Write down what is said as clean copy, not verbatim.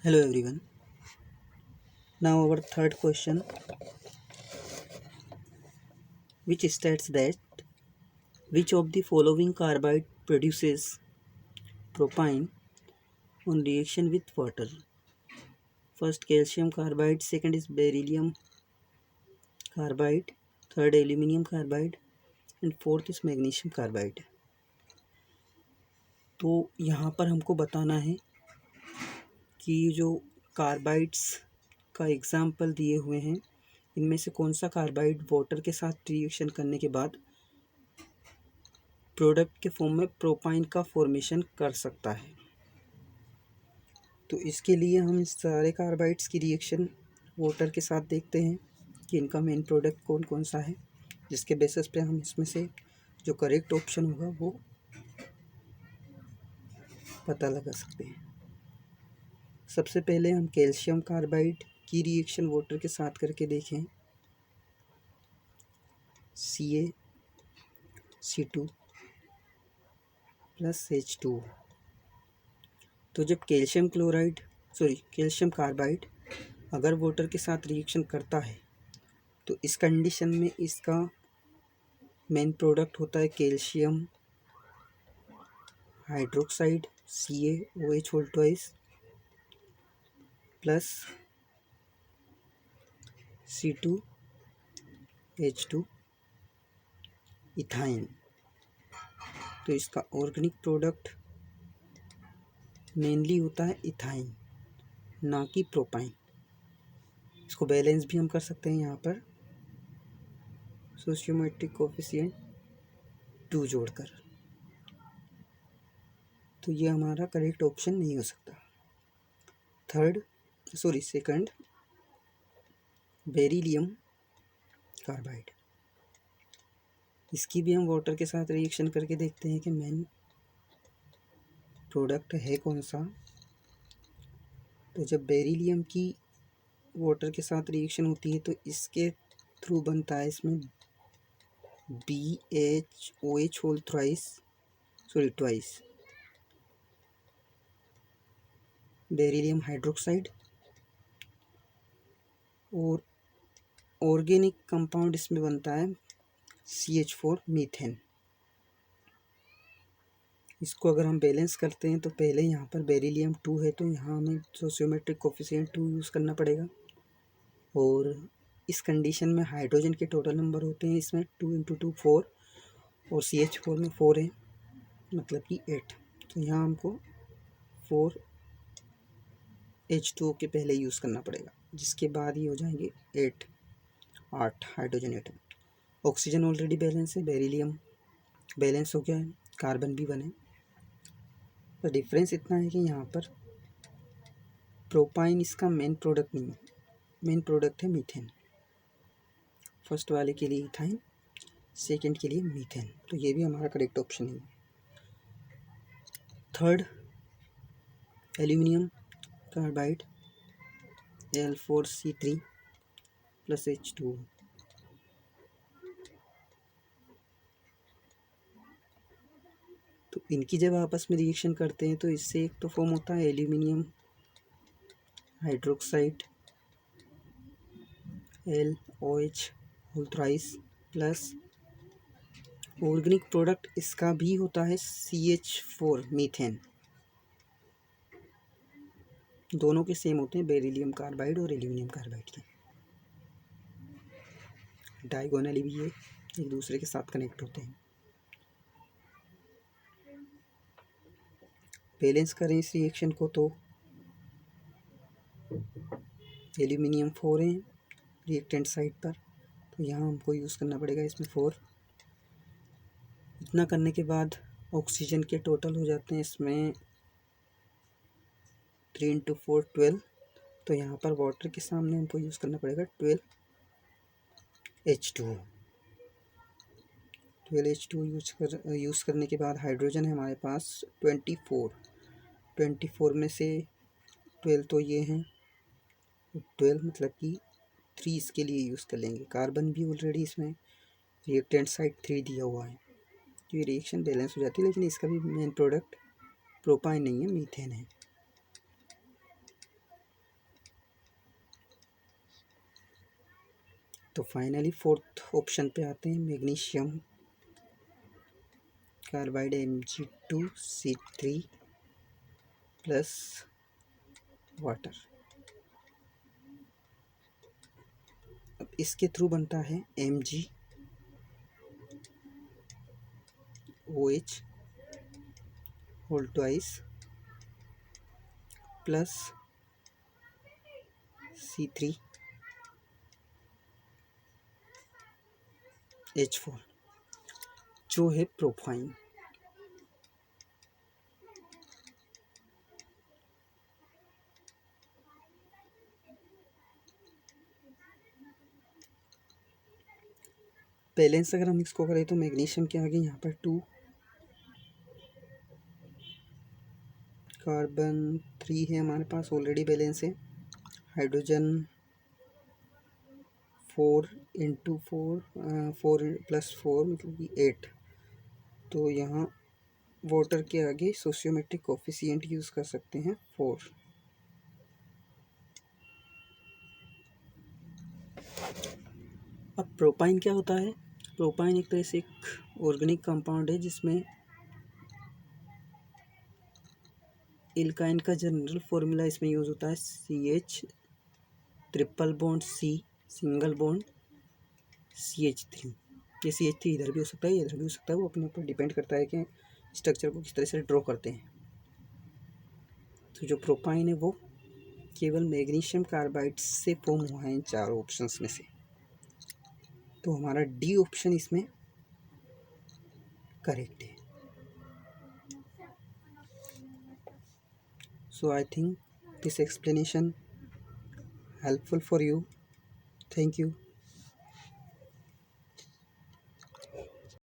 Hello everyone. Now our third question, which states that which of the following carbide produces propane on reaction with water? First calcium carbide, second is beryllium carbide, third aluminum carbide and fourth is magnesium carbide. तो यहाँ पर हमको बताना है कि जो carbides का example दिए हुए हैं इनमें से कौन सा कार्बाइड वाटर के साथ रिएक्शन करने के बाद प्रोडक्ट के फॉर्म में प्रोपाइन का फॉर्मेशन कर सकता है। तो इसके लिए हम इस सारे कार्बाइड्स की रिएक्शन वाटर के साथ देखते हैं कि इनका मेन प्रोडक्ट कौन कौन सा है, जिसके बेसिस पे हम इसमें से जो करेक्ट ऑप्शन होगा वो पता लगा सकते हैं। सबसे पहले हम कैल्शियम कार्बाइड की रिएक्शन वाटर के साथ करके देखें। CaC2 plus H2। तो जब कैल्शियम कार्बाइड अगर वाटर के साथ रिएक्शन करता है तो इस कंडीशन में इसका मेन प्रोडक्ट होता है calcium hydroxide CaOH whole twice plus C2H2 ethyne. तो इसका ऑर्गेनिक प्रोडक्ट मेनली होता है इथाइन, ना कि प्रोपाइन। इसको बैलेंस भी हम कर सकते हैं यहाँ पर सोशियोमेट्रिक कोफिशिएंट 2 जोड़कर। तो ये हमारा करेक्ट ऑप्शन नहीं हो सकता। सेकंड बेरिलियम कार्बाइड, इसकी भी हम वाटर के साथ रिएक्शन करके देखते हैं कि मेन प्रोडक्ट है कौन सा। तो जब बेरिलियम की वाटर के साथ रिएक्शन होती है तो इसके थ्रू बनता है इसमें BHOH whole twice beryllium hydroxide और ऑर्गेनिक कंपाउंड इसमें बनता है CH4 मीथेन। इसको अगर हम बैलेंस करते हैं तो पहले यहाँ पर बेरिलियम 2 है तो यहाँ हमें सोशियोमेट्रिक कोफिशिएंट 2 यूज़ करना पड़ेगा। और इस कंडीशन में हाइड्रोजन के टोटल नंबर होते हैं इसमें 2 × 2 4 और CH4 में 4 है, मतलब कि 8। तो यहाँ हमको 4H2O के पहले यूज़ करना पड़ेगा, जिसके बाद ही हो जाएंगे 8 hydrogen atom. Oxygen already balance है, बेरिलियम बैलेंस हो गया है, कार्बन भी 1 है। तो डिफरेंस इतना है कि यहाँ पर प्रोपाइन इसका मेन प्रोडक्ट नहीं है, मेन प्रोडक्ट है मीथेन। फर्स्ट वाले के लिए इथाइन, सेकंड के लिए मीथेन। तो ये भी हमारा करेक्ट ऑप्शन है। Third aluminium carbide Al4C3 plus H2। तो इनकी जब आपस में रिएक्शन करते हैं तो इससे एक तो फॉर्म होता है aluminium hydroxide LOH whole thrice plus organic product इसका भी होता है CH4 मीथेन। दोनों के सेम होते हैं, बेरिलियम कार्बाइड और एल्यूमिनियम कार्बाइड के। डायगोनली भी ये एक दूसरे के साथ कनेक्ट होते हैं। बैलेंस करें इस रिएक्शन को तो एल्यूमिनियम 4 है रिएक्टेंट साइड पर, तो यहाँ हमको यूज़ करना पड़ेगा इसमें 4। इतना करने के बाद ऑक्सीजन के टोटल हो जाते हैं इसमें 3 × 4 12। तो यहाँ पर वाटर के सामने हमको यूज़ करना पड़ेगा 12H2O। 12H2O यूज़ करने के बाद हाइड्रोजन है हमारे पास 24 में से 12 तो ये हैं, 12 मतलब कि 3 इसके लिए यूज़ कर लेंगे। कार्बन भी ऑलरेडी इसमें रिएक्टेंट साइड 3 दिया हुआ है, तो ये रिएक्शन बैलेंस हो जाती है। लेकिन इसका भी मेन प्रोडक्ट प्रोपाइन नहीं है, मीथेन है। तो फाइनली फोर्थ ऑप्शन पे आते हैं, magnesium carbide Mg2C3 plus water. अब इसके थ्रू बनता है MgOH whole twice plus C3H4 जो है प्रोपाइन। बैलेंस अगर हम इसको करें तो मैग्नीशियम के आगे यहाँ पर 2, कार्बन 3 है हमारे पास ऑलरेडी बैलेंस है, हाइड्रोजन 4 इंटू 4 प्लस 4 मतलब कि 8। तो यहाँ वाटर के आगे सोशियोमेट्रिक कोफिशिएंट यूज़ कर सकते हैं 4। अब प्रोपाइन क्या होता है? प्रोपाइन एक तरह से एक ऑर्गेनिक कंपाउंड है जिसमें एल्काइन का जनरल फॉर्मूला इसमें यूज़ होता है CH triple bond C single bond CH3। ये CH3 इधर भी हो सकता है, इधर भी हो सकता है, वो अपने ऊपर डिपेंड करता है कि स्ट्रक्चर को किस तरह से ड्रॉ करते हैं। तो जो प्रोपाइन है वो केवल मैग्नीशियम कार्बाइड से फॉर्म हुआ है इन चारों ऑप्शंस में से। तो हमारा डी ऑप्शन इसमें करेक्ट है। So I think this explanation helpful for you. Thank you.